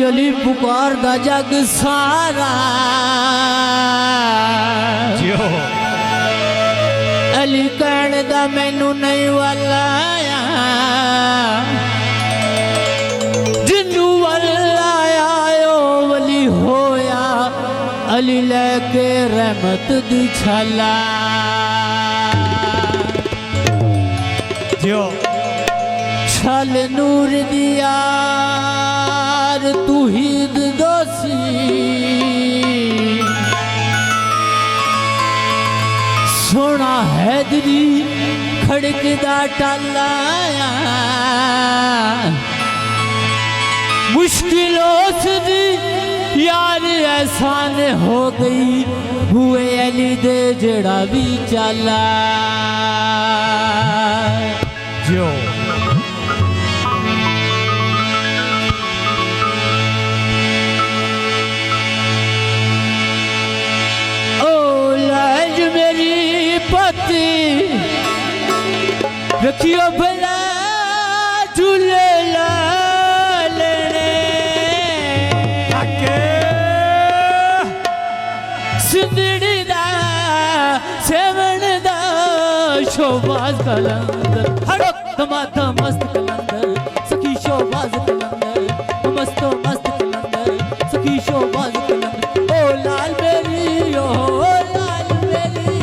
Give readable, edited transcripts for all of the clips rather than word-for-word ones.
अली पुकार दा जग सारा अली कहण दा मैनू नहीं वाला जिन्नू वाला आयो वली होया अली लेके रहमत दी छाला छल नूर दिया तू हीद दोसी सोना हैदरी खड़कदा टाला मुश्किल दी यार एहसान हो गई हुए अली दे जड़ा भी चला जो रखियो भला झूले लालने सिंदड़ी दा सेवन दा शोबाज कलंदर धमाधा मस्त कलंदर सखी शोबाज कलंदर मस्तो मस्त कलंदर सखी शोबाज कलंदर ओ लाल मेरी ओ लाल मेरी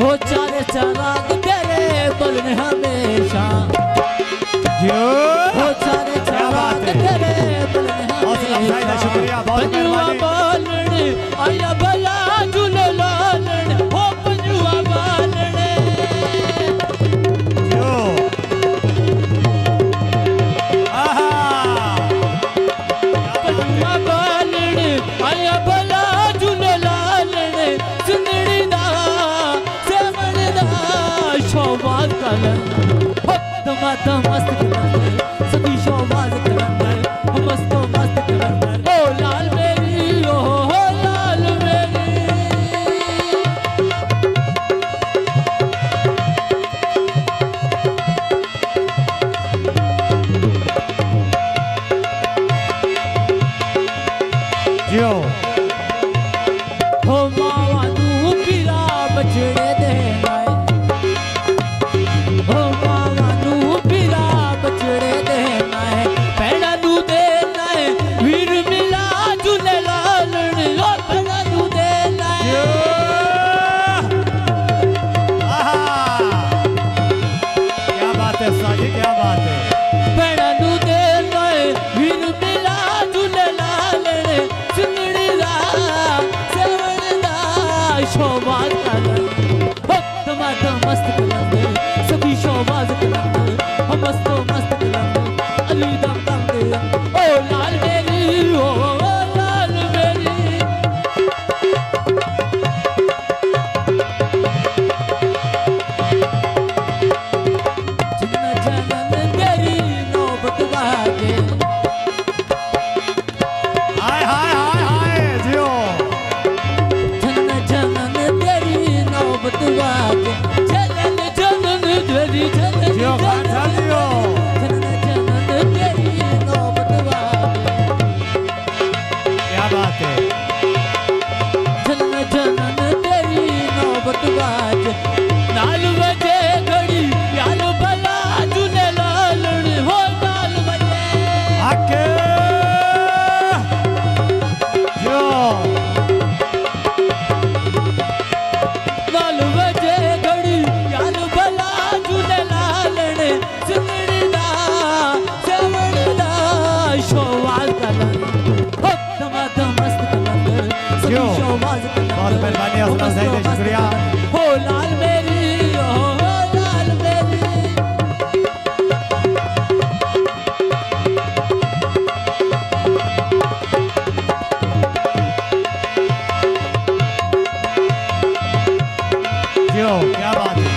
हो चारे चराग तेरे बलने हमेशा हो चारे चराग तेरे बलने हमेशा पंजुआ बालने आया भला झूले लालने हो पंजुआ बालने पंजुआ बालने आया भला झूले लालने सुंदरी शोबाज कलंदर धमाधा मस्त कलंदर सभी शोबाज कलंदर मस्तो मस्त कलंदर ओ लाल मेरी ओ लाल मेरी जो हो मावा तू पीरा बछड़े दे शोबाज मस्त कलंदर सभी शोबाज कलंदर मस्तो मस्त कलंदर अली दम दम दे ओ लाल मेरी ओ लाल मेरी जिन्ना जनम तेरी नौबत बागे हाय हाय हाय हाय जियो जनन जनन तेरी जनन तेरी नौबत क्या बात है जनन जनन तेरी नौबत बाज नाल बजे घड़ी यार भला झूले लालण हो नाल बजे आके जो बहुत मेहरबानी हसन सही शुक्रिया हो लाल मेरी ओ लाल मेरी जियो क्या बात है।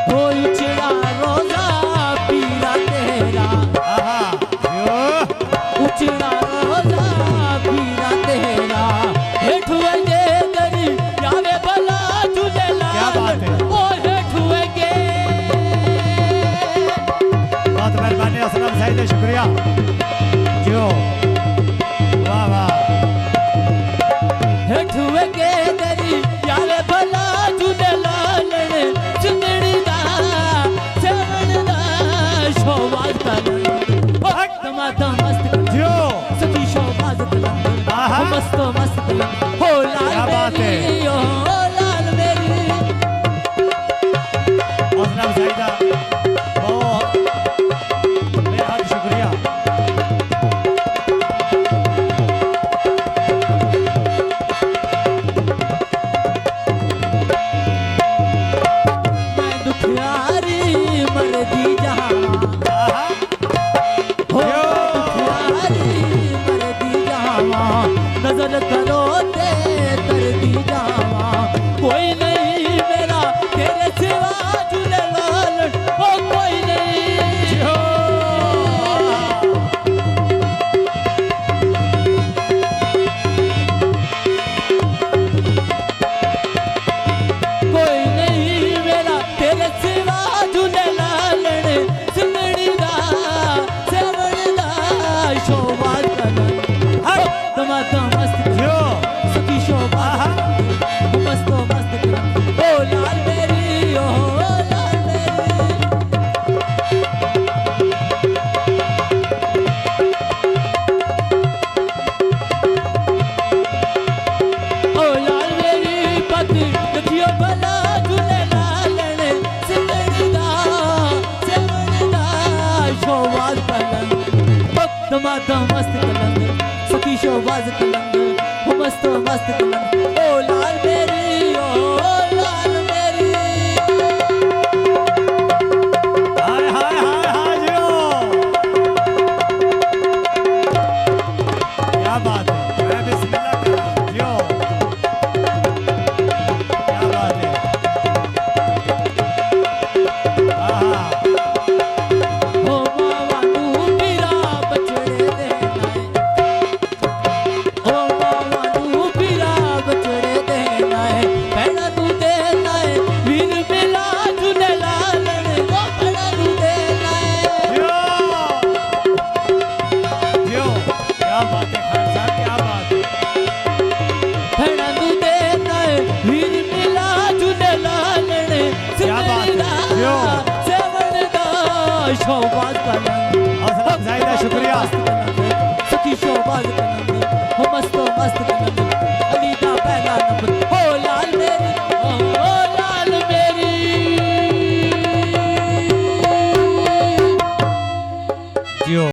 हो उचड़ा रोजा पीरा तेरा, जियो उचड़ा रोजा पीरा तेरा, हेठुए जे दरी यावे भला झूलेलाल। क्या बात है। ओ हेठुए के बहुत मेहरबानी असलम साहिद, शुक्रिया जियो, वाह वाह। हेठुए के दरी यावे भला झूलेलाल, चुंदड़ी दा सेवण दा शोभाज कलंद, दमादम मस्त जियो सखी शोभाज कलंद, मस्त मस्त कलंद, हो लाल क्या बात है। मेरी, ओ लाल मेरी। असलम साहिदा बहुत बेहद शुक्रिया। मैं दुखियारी मर्दी जहाँ, हो दुखियारी मर्दी जहाँ, नजर करो ते कर दी जहाँ, कोई नहीं मेरा तेरे सिवा झूलेलाल, ओ कोई नहीं। कोई नहीं मेरा तेरे सिवा झूलेलाल, सिमड़ी दा सेवण दा शोभाज कलंद, दमादम मस्त जियो सखी शोभाज मस्त मस्त कलंद, ओ लाल मेरी, ओ लाल मेरी। ओ लाल मेरी पति देखियो भला झूलेलाल, सिमड़ी दा सेवण दा शोभाज कलंद, दमादम मस्त कलंद सखी शोभाज कलंद, मस्त मस्त कलंद, ओ लाल मेरी, ओ लाल मेरी। हाय हाय हाय हाय जियो क्या बात है। मैं बिस्मिल्लाह कर रहा हूं, जियो क्या बात है। हो मावा तू पीरा बचड़े देना है, हो मावा तू पीरा बचड़े देना है, भैणा तू देना है वीर मिला झूलेलाल, ओ भैणा तू देना है। जियो जियो क्या बात है खान साहब, क्या बात है। भैणा तू देना है वीर मिला झूलेलाल, क्या बात है। जियो सेवण दा शोभाज कलंद, असलम साहिदा शुक्रिया। सखी शोभाज कलंद, मस्त मस्त कलंद,